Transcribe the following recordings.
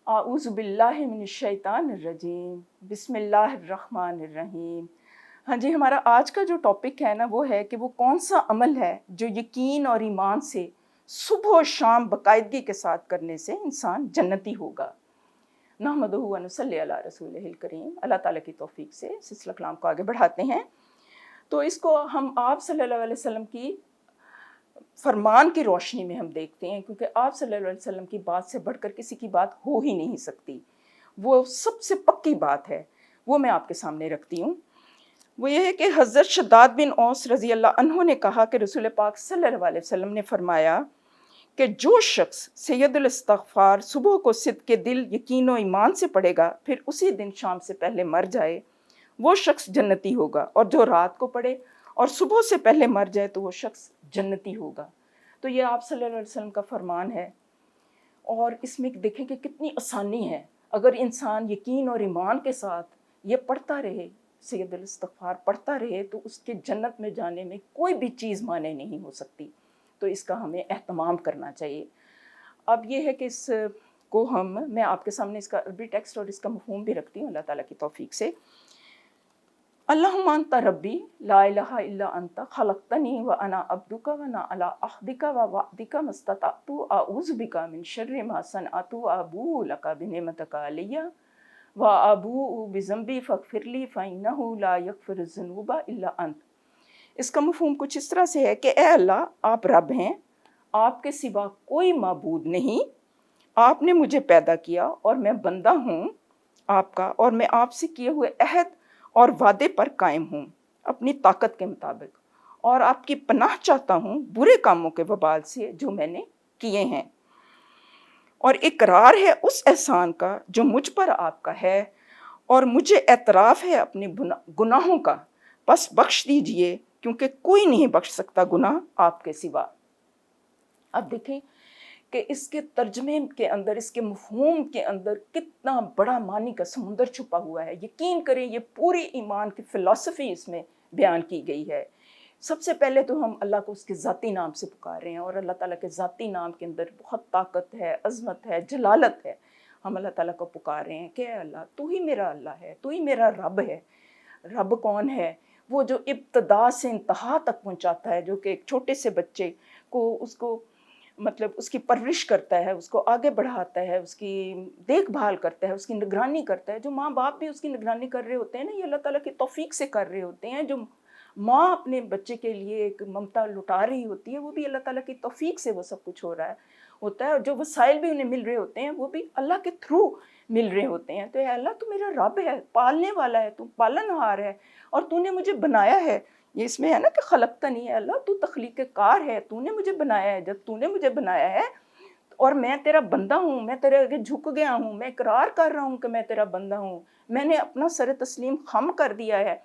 आऊज़ु बिल्लाहि मिनश शैतानिर रजीम, बिस्मिल्लाहिर रहमानिर रहीम। हाँ जी, हमारा आज का जो टॉपिक है ना वो है कि वो कौन सा अमल है जो यकीन और ईमान से सुबह और शाम बाकायदगी के साथ करने से इंसान जन्नती होगा। नहमदुहु व नुसल्ली अला रसूलिहिल करीम। अल्लाह ताला की तौफीक से सिलसिला कलाम को आगे बढ़ाते हैं। तो इसको हम आप सल्लल्लाहु अलैहि वसल्लम की फरमान की रोशनी में हम देखते हैं, क्योंकि आप सल्लल्लाहु अलैहि वसल्लम की बात से बढ़कर किसी की बात हो ही नहीं सकती। वो सबसे पक्की बात है, वो मैं आपके सामने रखती हूँ। वो ये है कि हज़रत शद्दाद बिन औस रज़ी अल्लाह अन्हु ने कहा कि रसूल पाक सल्लल्लाहु अलैहि वसल्लम ने फरमाया कि जो शख्स सैयदुल इस्तिग़फ़ार सुबह को सिद्क़ के दिल, यकीन और ईमान से पढ़ेगा, फिर उसी दिन शाम से पहले मर जाए, वो शख्स जन्नती होगा। और जो रात को पढ़े और सुबह से पहले मर जाए तो वो शख्स जन्नती होगा। तो ये आप सल्लल्लाहु अलैहि वसल्लम का फरमान है। और इसमें देखें कि कितनी आसानी है। अगर इंसान यकीन और ईमान के साथ ये पढ़ता रहे, सैयदुल इस्तिग़फ़ार पढ़ता रहे, तो उसके जन्नत में जाने में कोई भी चीज़ माने नहीं हो सकती। तो इसका हमें एहतमाम करना चाहिए। अब ये है कि इसको मैं आपके सामने इसका अरबी टेक्स्ट और इसका मफ़हूम भी रखती हूँ अल्लाह ताला की तौफ़ीक से। अल्लाहुम्मा अंता रब्बी ला इलाहा इल्ला अंता खलक़तनी व अना अब्दुका व अना अला अहदिका व वअदिका मस्ततअतु अऊज़ु बिका मिन शर्रि मा सनअतु व अबूउ लका बिनिअमतिका अलैया व अबूउ बिज़ंबी फ़ग़फ़िरली फ़इन्नहु ला यग़फ़िरुज़्ज़ुनूबा इल्ला अंत। इसका मफ़हूम कुछ इस तरह से है कि ए अल्लाह, आप रब हैं, आपके सिवा कोई माबूद नहीं, आपने मुझे पैदा किया और मैं बंदा हूँ आपका, और मैं आपसे किए हुए अहद और वादे पर कायम हूँ अपनी ताकत के मुताबिक, और आपकी पनाह चाहता हूँ बुरे कामों के वबाल से जो मैंने किए हैं, और इकरार है उस एहसान का जो मुझ पर आपका है, और मुझे एतराफ़ है अपने गुनाहों का, बस बख्श दीजिए, क्योंकि कोई नहीं बख्श सकता गुनाह आपके सिवा। अब देखें कि इसके तर्जमे के अंदर, इसके मफ़हूम के अंदर कितना बड़ा मानी का समुंदर छुपा हुआ है। यकीन करें, ये पूरी ईमान की फ़िलॉसफ़ी इसमें बयान की गई है। सबसे पहले तो हम अल्लाह को उसके ज़ाती नाम से पुकार रहे हैं, और अल्लाह ताला के ज़ाती नाम के अंदर बहुत ताकत है, अज़मत है, जलालत है। हम अल्लाह ताला को पुकार रहे हैं कि अल्लाह, तू ही मेरा अल्लाह है, तू ही मेरा रब है। रब कौन है? वो जो इब्तिदा से इंतहा तक पहुँचाता है, जो कि एक छोटे से बच्चे को उसको मतलब उसकी परवरिश करता है, उसको आगे बढ़ाता है, उसकी देखभाल करता है, उसकी निगरानी करता है। जो माँ बाप भी उसकी निगरानी कर रहे होते हैं ना, ये अल्लाह ताला की तौफ़ीक से कर रहे होते हैं। जो माँ अपने बच्चे के लिए एक ममता लुटा रही होती है, वो भी अल्लाह ताला की तौफ़ीक से वो सब कुछ हो रहा होता है। और जो वसाइल भी उन्हें मिल रहे होते हैं, वो भी अल्लाह के थ्रू मिल रहे होते हैं। तो या अल्लाह, तू मेरा रब है, पालने वाला है, तू पालनहार है, और तूने मुझे बनाया है। ये इसमें है ना कि खलक़तनी है, अल्लाह तू तख्लीक़ कार है, तूने मुझे बनाया है। जब तूने मुझे बनाया है और मैं तेरा बंदा हूँ, मैं तेरे आगे झुक गया हूँ, मैं इकरार कर रहा हूँ कि मैं तेरा बंदा हूँ, मैंने अपना सर तस्लीम खम कर दिया है,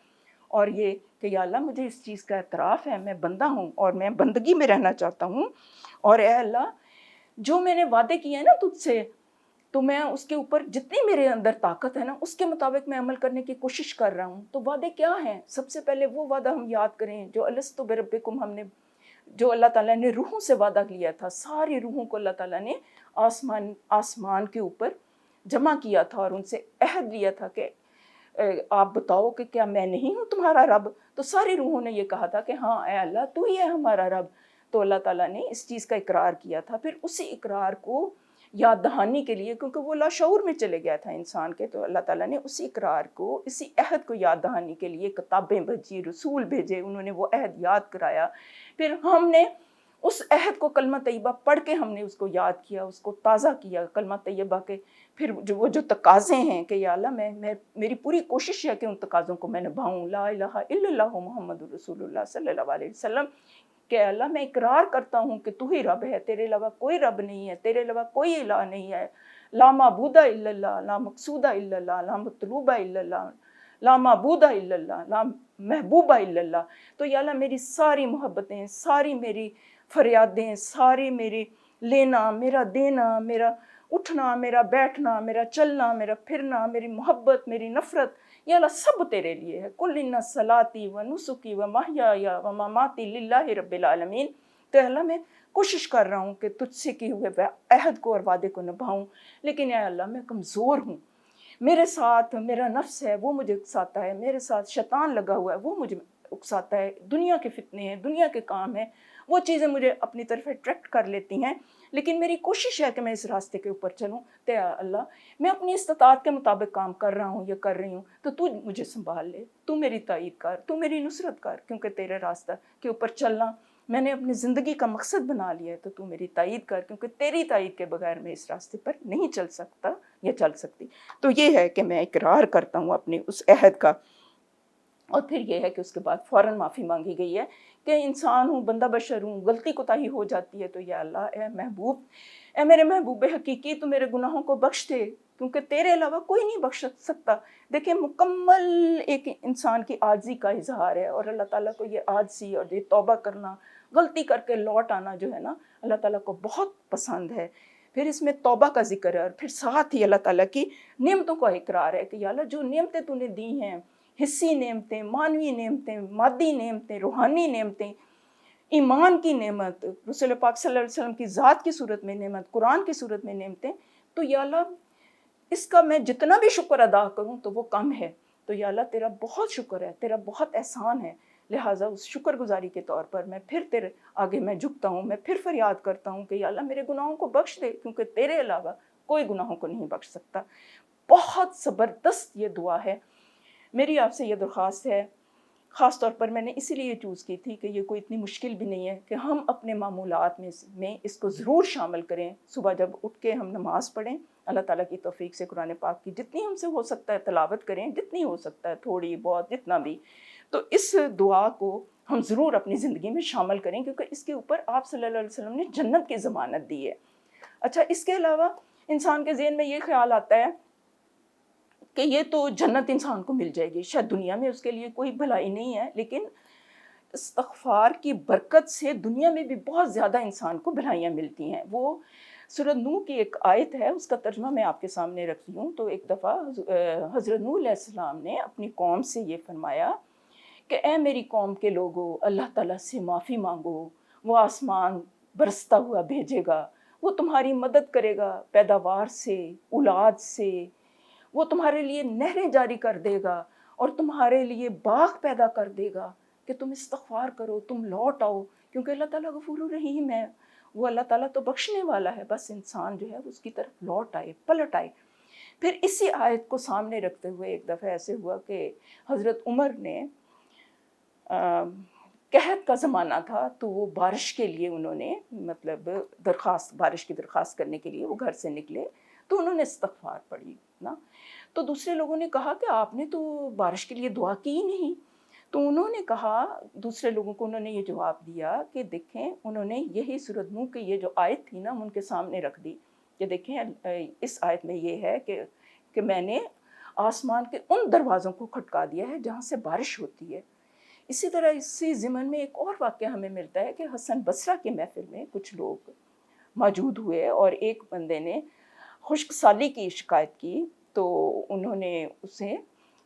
और ये कि या अल्लाह, मुझे इस चीज़ का एतराफ़ है, मैं बंदा हूँ और मैं बंदगी में रहना चाहता हूँ। और ए अल्लाह, जो मैंने वादे किए हैं ना तुझसे, तो मैं उसके ऊपर जितनी मेरे अंदर ताकत है ना, उसके मुताबिक मैं अमल करने की कोशिश कर रहा हूँ। तो वादे क्या हैं? सबसे पहले वो वादा हम याद करें जो अलस्तु बिरब्बिकुम, जो अल्लाह ताला ने रूहों से वादा किया था। सारी रूहों को अल्लाह ताला ने आसमान के ऊपर जमा किया था और उनसे अहद लिया था कि आप बताओ कि क्या मैं नहीं हूँ तुम्हारा रब? तो सारी रूहों ने ये कहा था कि हाँ ए अल्लाह, तू ही है हमारा रब। तो अल्लाह ताला ने इस चीज़ का इकरार किया था। फिर उसी इकरार को याद दहानी के लिए, क्योंकि वो लाशऊर में चले गया था इंसान के, तो अल्लाह ताला ने उसी इकरार को, इसी अहद को याद दहानी के लिए किताबें भेजी, रसूल भेजे, उन्होंने वो अहद याद कराया। फिर हमने उस अहद को कलमा तैयबा पढ़ के हमने उसको याद किया, उसको ताज़ा किया कलमा तैयबा के। फिर जो तकाज़े हैं कि या अल्लाह, मैं मेरी पूरी कोशिश है कि उन तकाज़ों को मैं निभाऊँ। ला इलाहा इल्लल्लाहु मुहम्मदुर रसूलुल्लाह सल्लल्लाहु अलैहि वसल्लम, कि अल्लाह, मैं इकरार करता हूँ कि तू ही रब है, तेरे अलावा कोई रब नहीं है, तेरे अलावा कोई इलाह नहीं है। ला माबूदा इल्लल्लाह, ला मकसूदा इल्लल्लाह, ला मतलूबा इल्लल्लाह, ला माबूदा इल्लल्लाह, ला महबूबा इल्लल्लाह। तो या अल्लाह, मेरी सारी मोहब्बतें, सारी मेरी फरियादें, सारी मेरी लेना, मेरा देना, मेरा उठना, मेरा बैठना, मेरा चलना, मेरा फिरना, मेरी मोहब्बत, मेरी नफ़रत, या अल्लाह सब तेरे लिए है। कुल इन्ना सलाती व नुसुकी व महयाया व ममाती लिल्लाहि रब्बिल आलमीन। کہ अल्लाह मैं कोशिश कर रहा हूँ कि तुझसे किए हुए अहद को और वादे को निभाऊँ, लेकिन या अल्लाह मैं कमज़ोर हूँ, मेरे साथ मेरा नफ्स है वो मुझे उकसाता है, मेरे साथ शैतान लगा हुआ है वो मुझे उकसाता है, दुनिया के फितने हैं, दुनिया के काम हैं, वो चीज़ें मुझे अपनी तरफ अट्रैक्ट कर लेती हैं, लेकिन मेरी कोशिश है कि मैं इस रास्ते के ऊपर चलूँ। तो या अल्लाह मैं अपनी इस्तिताअत के मुताबिक काम कर रहा हूँ या कर रही हूँ, तो तू मुझे संभाल ले, तू मेरी ताईद कर, तू मेरी नुसरत कर, क्योंकि तेरे रास्ता के ऊपर चलना मैंने अपनी ज़िंदगी का मकसद बना लिया है, तो तू मेरी ताईद कर, क्योंकि तेरी ताईद के बगैर मैं इस रास्ते पर नहीं चल सकता या चल सकती। तो ये है कि मैं इकरार करता हूँ अपने उस अहद का। और फिर ये है कि उसके बाद फ़ौरन माफ़ी मांगी गई है कि इंसान हूँ, बंदा बशर हूँ, गलती कोताही हो जाती है, तो या अल्लाह ए महबूब, ए मेरे महबूब हकीकी, तो मेरे गुनाहों को बख्श दे, क्योंकि तेरे अलावा कोई नहीं बख्श सकता। देखिए मुकम्मल एक इंसान की आजिज़ी का इजहार है, और अल्लाह ताला को ये आजिज़ी और ये तौबा करना, गलती करके लौट आना जो है ना, अल्लाह ताला को बहुत पसंद है। फिर इसमें तौबा का ज़िक्र है, और फिर साथ ही अल्लाह ताला की नेमतों का इकरार है कि या अल्लाह जो नेमतें तूने दी हैं, हिस्सी नेमतें, मानवी नेमतें, मादी नेमतें, रूहानी नेमतें, ईमान की नेमत, रसूल पाक सल्लल्लाहु अलैहि वसल्लम की ज़ात की सूरत में नेमत, कुरान की सूरत में नेमतें, तो या अल्लाह इसका मैं जितना भी शुक्र अदा करूँ तो वो कम है। तो या अल्लाह तेरा बहुत शुक्र है, तेरा बहुत एहसान है, लिहाजा उस शुक्रगुजारी के तौर पर मैं फिर तेरे आगे मैं झुकता हूँ, मैं फिर फरियाद करता हूँ कि या अल्लाह मेरे गुनाहों को बख्श दे, क्योंकि तेरे अलावा कोई गुनाहों को नहीं बख्श सकता। बहुत ज़बरदस्त ये दुआ है। मेरी आपसे ये दरख्वास्त है, ख़ास तौर पर मैंने इसीलिए चूज़ की थी कि ये कोई इतनी मुश्किल भी नहीं है कि हम अपने मामूलात में इसको ज़रूर शामिल करें। सुबह जब उठ के हम नमाज़ पढ़ें, अल्लाह ताला की तौफ़ीक से कुरान पाक की जितनी हमसे हो सकता है तिलावत करें, जितनी हो सकता है, थोड़ी बहुत जितना भी। तो इस दुआ को हम ज़रूर अपनी ज़िंदगी में शामिल करें, क्योंकि इसके ऊपर आप सल्लल्लाहु अलैहि वसल्लम ने जन्नत की ज़मानत दी है। अच्छा, इसके अलावा इंसान के ज़हन में ये ख़्याल आता है कि ये तो जन्नत इंसान को मिल जाएगी, शायद दुनिया में उसके लिए कोई भलाई नहीं है, लेकिन इस्तिग़फ़ार की बरकत से दुनिया में भी बहुत ज़्यादा इंसान को भलाइयाँ मिलती हैं। वो सूरह नूह की एक आयत है, उसका तर्जुमा मैं आपके सामने रखती हूँ। तो एक दफ़ा हज़रत नूह अलैहिस्सलाम ने अपनी कौम से ये फ़रमाया कि ए मेरी कौम के लोगों, अल्लाह ताला से माफ़ी मांगो, वो आसमान बरसता हुआ भेजेगा, वो तुम्हारी मदद करेगा पैदावार से, औलाद से, वो तुम्हारे लिए नहरें जारी कर देगा और तुम्हारे लिए बाग पैदा कर देगा कि तुम इस्तिग़फ़ार करो, तुम लौट आओ, क्योंकि अल्लाह ताला गफ़ूरुर रहीम है। वो अल्लाह ताला तो बख्शने वाला है, बस इंसान जो है उसकी तरफ लौट आए, पलट आए। फिर इसी आयत को सामने रखते हुए एक दफ़ा ऐसे हुआ कि हज़रत उमर ने कहत का ज़माना था, तो वो बारिश के लिए उन्होंने मतलब बारिश की दरख्वास्त करने के लिए वो घर से निकले, तो उन्होंने इस्तिग़फ़ार पढ़ी ना। तो दूसरे लोगों ने कहा कि आपने तो बारिश के लिए दुआ की ही नहीं। तो उन्होंने कहा, दूसरे लोगों को उन्होंने ये जवाब दिया कि देखें, उन्होंने यही सूरह नूह की ये जो आयत थी ना, उनके सामने रख दी कि देखें इस आयत में ये है कि मैंने आसमान के उन दरवाज़ों को खटका दिया है जहाँ से बारिश होती है। इसी तरह इसी ज़िमन में एक और वाक़या हमें मिलता है कि हसन बसरा की महफ़िल में कुछ लोग मौजूद हुए और एक बंदे ने खुश्क साली की शिकायत की, तो उन्होंने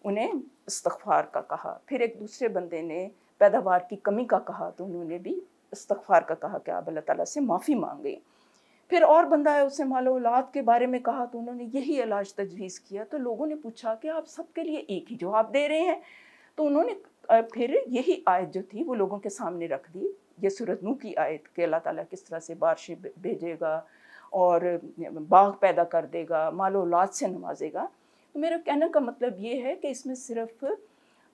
उन्हें इस्तिग़फ़ार का कहा। फिर एक दूसरे बंदे ने पैदावार की कमी का कहा, तो उन्होंने भी इस्तिग़फ़ार का कहा कि आप अल्लाह ताला से माफ़ी मांगें। फिर और बंदा है, उससे मालो औलाद के बारे में कहा, तो उन्होंने यही इलाज तजवीज़ किया। तो लोगों ने पूछा कि आप सबके लिए एक ही जवाब दे रहे हैं। तो उन्होंने फिर यही आयत जो थी वो लोगों के सामने रख दी, ये सूरह नूह की आयत कि अल्लाह ताला किस तरह से बारिशें भेजेगा और बाग पैदा कर देगा, मालो औलाद से नवाजेगा। तो मेरा कहने का मतलब ये है कि इसमें सिर्फ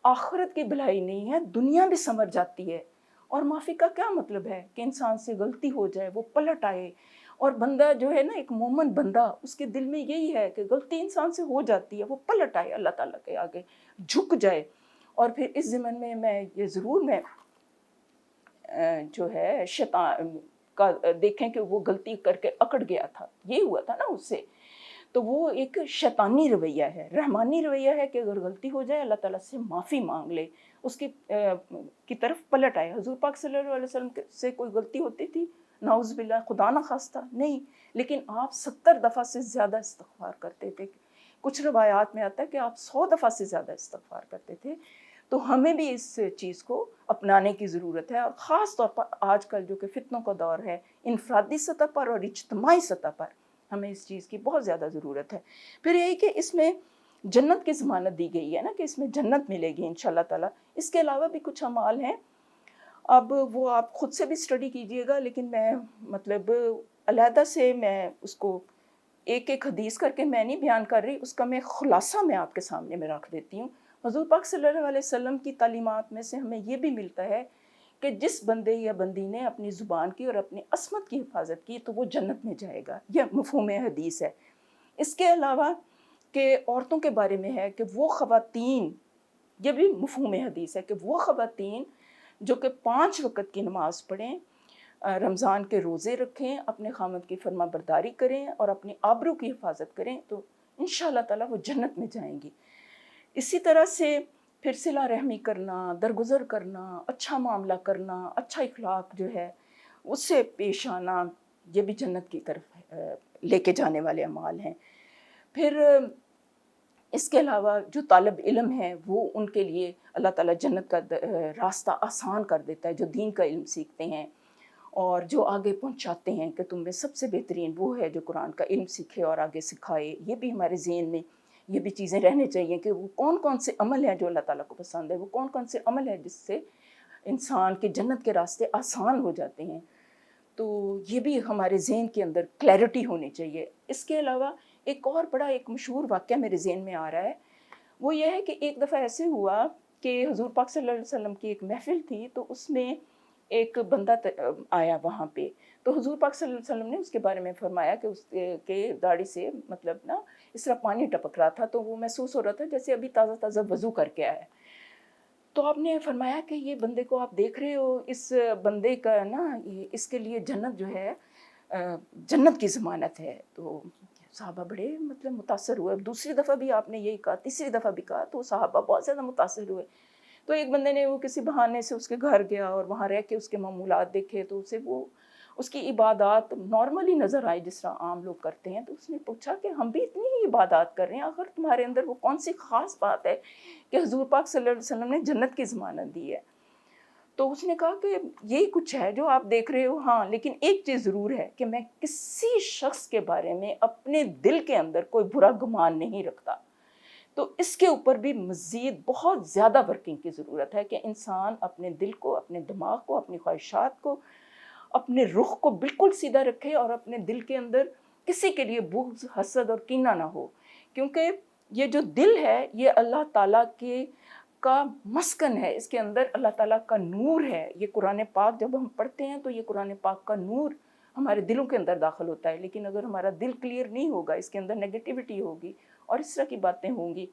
आखिरत की भलाई नहीं है, दुनिया भी संवर जाती है। और माफ़ी का क्या मतलब है कि इंसान से गलती हो जाए, वो पलट आए, और बंदा जो है ना, एक मोमिन बंदा, उसके दिल में यही है कि गलती इंसान से हो जाती है, वो पलट आए, अल्लाह ताला के आगे झुक जाए। और फिर इस ज़िमन में मैं ये ज़रूर मैं जो है शैतान का देखें कि वो गलती करके अकड़ गया था, ये हुआ था ना उससे, तो वो एक शैतानी रवैया है। रहमानी रवैया है कि अगर गलती हो जाए अल्लाह ताला से माफ़ी मांग ले, उसकी की तरफ पलट आए। हुज़ूर पाक सल्लल्लाहु अलैहि वसल्लम से कोई गलती होती थी? नाउज़ बिल्लाह, खुदा ना खास्ता नहीं, लेकिन आप 70 दफ़ा से ज़्यादा इस्तिग़फ़ार करते थे। कुछ रवायात में आता है कि आप 100 दफ़ा से ज़्यादा इस्तिग़फ़ार करते थे। تو ہمیں بھی اس چیز کو اپنانے کی ضرورت ہے، اور خاص طور پر آج کل جو کہ فتنوں کا دور ہے، انفرادی سطح پر اور اجتماعی سطح پر ہمیں اس چیز کی بہت زیادہ ضرورت ہے۔ پھر یہی کہ اس میں جنت کی ضمانت دی گئی ہے نا، کہ اس میں جنت ملے گی انشاءاللہ تعالیٰ۔ اس کے علاوہ بھی کچھ اعمال ہیں، اب وہ آپ خود سے بھی اسٹڈی کیجئے گا، لیکن میں مطلب علیحدہ سے میں اس کو ایک ایک حدیث کر کے میں نہیں بیان کر رہی، اس کا میں خلاصہ میں آپ کے سامنے میں رکھ دیتی ہوں۔ حضور پاک صلی اللہ علیہ وسلم کی تعلیمات میں سے ہمیں یہ بھی ملتا ہے کہ جس بندے یا بندی نے اپنی زبان کی اور اپنی عصمت کی حفاظت کی تو وہ جنت میں جائے گا، یہ مفہوم حدیث ہے۔ اس کے علاوہ کہ عورتوں کے بارے میں ہے کہ وہ خواتین، یہ بھی مفہوم حدیث ہے کہ وہ خواتین جو کہ 5 وقت کی نماز پڑھیں، رمضان کے روزے رکھیں، اپنے خامد کی فرما برداری کریں اور اپنی آبرو کی حفاظت کریں تو انشاءاللہ تعالیٰ وہ جنت میں جائیں گی۔ اسی طرح سے پھر صلہ رحمی کرنا، درگزر کرنا، اچھا معاملہ کرنا، اچھا اخلاق جو ہے اس سے پیش آنا، یہ بھی جنت کی طرف لے کے جانے والے اعمال ہیں۔ پھر اس کے علاوہ جو طالب علم ہیں وہ ان کے لیے اللہ تعالیٰ جنت کا راستہ آسان کر دیتا ہے، جو دین کا علم سیکھتے ہیں اور جو آگے پہنچاتے ہیں کہ تم میں سب سے بہترین وہ ہے جو قرآن کا علم سیکھے اور آگے سکھائے۔ یہ بھی ہمارے ذہن میں یہ بھی چیزیں رہنے چاہیے کہ وہ کون کون سے عمل ہیں جو اللہ تعالیٰ کو پسند ہے، وہ کون کون سے عمل ہیں جس سے انسان کے جنت کے راستے آسان ہو جاتے ہیں۔ تو یہ بھی ہمارے ذہن کے اندر کلیئرٹی ہونی چاہیے۔ اس کے علاوہ ایک اور بڑا ایک مشہور واقعہ میرے ذہن میں آ رہا ہے، وہ یہ ہے کہ ایک دفعہ ایسے ہوا کہ حضور پاک صلی اللہ علیہ وسلم کی ایک محفل تھی، تو اس میں ایک بندہ آیا وہاں پہ، تو حضور پاک صلی اللہ علیہ وسلم نے اس کے بارے میں فرمایا کہ اس کے داڑھی سے مطلب نا اس طرح پانی ٹپک رہا تھا، تو وہ محسوس ہو رہا تھا جیسے ابھی تازہ تازہ وضو کر کے آیا ہے۔ تو آپ نے فرمایا کہ یہ بندے کو آپ دیکھ رہے ہو، اس بندے کا نا اس کے لیے جنت جو ہے جنت کی ضمانت ہے۔ تو صحابہ بڑے مطلب متاثر ہوئے، دوسری دفعہ بھی آپ نے یہی کہا، تیسری دفعہ بھی کہا، تو صحابہ بہت زیادہ متاثر ہوئے۔ تو ایک بندے نے وہ کسی بہانے سے اس کے گھر گیا اور وہاں رہ کے اس کے معمولات دیکھے، تو اسے وہ اس کی عبادات نارملی نظر آئی جس طرح عام لوگ کرتے ہیں۔ تو اس نے پوچھا کہ ہم بھی اتنی ہی عبادات کر رہے ہیں، اگر تمہارے اندر وہ کون سی خاص بات ہے کہ حضور پاک صلی اللہ علیہ وسلم نے جنت کی ضمانت دی ہے؟ تو اس نے کہا کہ یہی کچھ ہے جو آپ دیکھ رہے ہو، ہاں لیکن ایک چیز ضرور ہے کہ میں کسی شخص کے بارے میں اپنے دل کے اندر کوئی برا گمان نہیں رکھتا۔ تو اس کے اوپر بھی مزید بہت زیادہ ورکنگ کی ضرورت ہے کہ انسان اپنے دل کو، اپنے دماغ کو، اپنی خواہشات کو، اپنے رخ کو بالکل سیدھا رکھے اور اپنے دل کے اندر کسی کے لیے بغض، حسد اور کینہ نہ ہو، کیونکہ یہ جو دل ہے یہ اللہ تعالیٰ کا مسکن ہے، اس کے اندر اللہ تعالیٰ کا نور ہے۔ یہ قرآن پاک جب ہم پڑھتے ہیں تو یہ قرآن پاک کا نور ہمارے دلوں کے اندر داخل ہوتا ہے، لیکن اگر ہمارا دل کلیئر نہیں ہوگا، اس کے اندر نیگیٹیوٹی ہوگی اور اس طرح کی باتیں ہوں گی،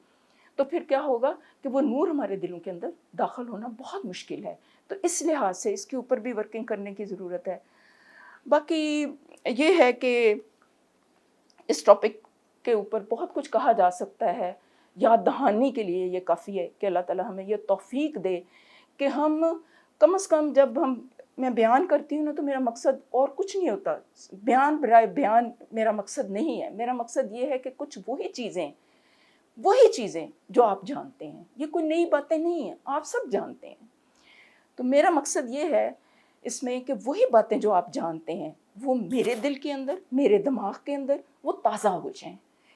تو پھر کیا ہوگا کہ وہ نور ہمارے دلوں کے اندر داخل ہونا بہت مشکل ہے۔ تو اس لحاظ سے اس کے اوپر بھی ورکنگ کرنے کی ضرورت ہے۔ باقی یہ ہے کہ اس ٹاپک کے اوپر بہت کچھ کہا جا سکتا ہے، یاد دہانی کے لیے یہ کافی ہے کہ اللہ تعالیٰ ہمیں یہ توفیق دے کہ ہم کم از کم جب میں بیان کرتی ہوں نا تو میرا مقصد اور کچھ نہیں ہوتا، بیان برائے بیان میرا مقصد نہیں ہے۔ میرا مقصد یہ ہے کہ کچھ وہی چیزیں جو آپ جانتے ہیں، یہ کوئی نئی باتیں نہیں ہیں، آپ سب جانتے ہیں۔ تو میرا مقصد یہ ہے اس میں کہ وہی باتیں جو آپ جانتے ہیں وہ میرے دل کے اندر، میرے دماغ کے اندر وہ تازہ ہو جائیں،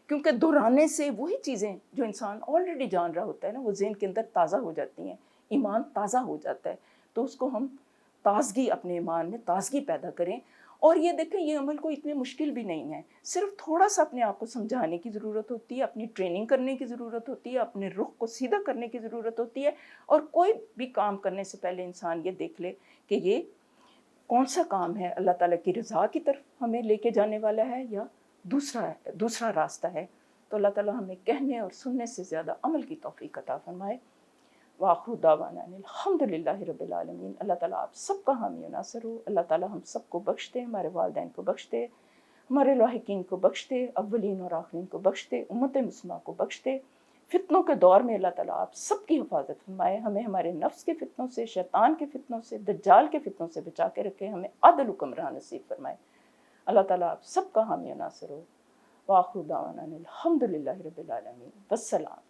کیونکہ دہرانے سے وہی چیزیں جو انسان آلریڈی جان رہا ہوتا ہے نا وہ ذہن کے اندر تازہ ہو جاتی ہیں، ایمان تازہ ہو جاتا ہے۔ تو اس کو ہم تازگی، اپنے ایمان میں تازگی پیدا کریں۔ اور یہ دیکھیں یہ عمل کوئی اتنے مشکل بھی نہیں ہے، صرف تھوڑا سا اپنے آپ کو سمجھانے کی ضرورت ہوتی ہے، اپنی ٹریننگ کرنے کی ضرورت ہوتی ہے، اپنے رخ کو سیدھا کرنے کی ضرورت ہوتی ہے، اور کوئی بھی کام کرنے سے پہلے انسان یہ دیکھ لے کہ یہ کون سا کام ہے اللہ تعالیٰ کی رضا کی طرف ہمیں لے کے جانے والا ہے یا دوسرا راستہ ہے۔ تو اللہ تعالیٰ ہمیں کہنے اور سننے سے زیادہ عمل کی توفیق عطا فرمائے۔ وآخر دعوانا الحمدللہ رب العالمین۔ اللہ تعالیٰ آپ سب کا حامی و ناصر ہو۔ اللہ تعالیٰ ہم سب کو بخش دے، ہمارے والدین کو بخش دے، ہمارے لاحقین کو بخش دے، اولین اور آخرین کو بخش دے، امت مسلمہ کو بخش دے۔ فتنوں کے دور میں اللہ تعالیٰ آپ سب کی حفاظت فرمائے، ہمیں ہمارے نفس کے فتنوں سے، شیطان کے فتنوں سے، دجال کے فتنوں سے بچا کے رکھے، ہمیں عدل حکمراں نصیب فرمائے۔ اللہ تعالیٰ آپ سب کا حامی و ناصر ہو۔ وآخر دعوانا الحمدللہ رب العالمین۔ والسلام۔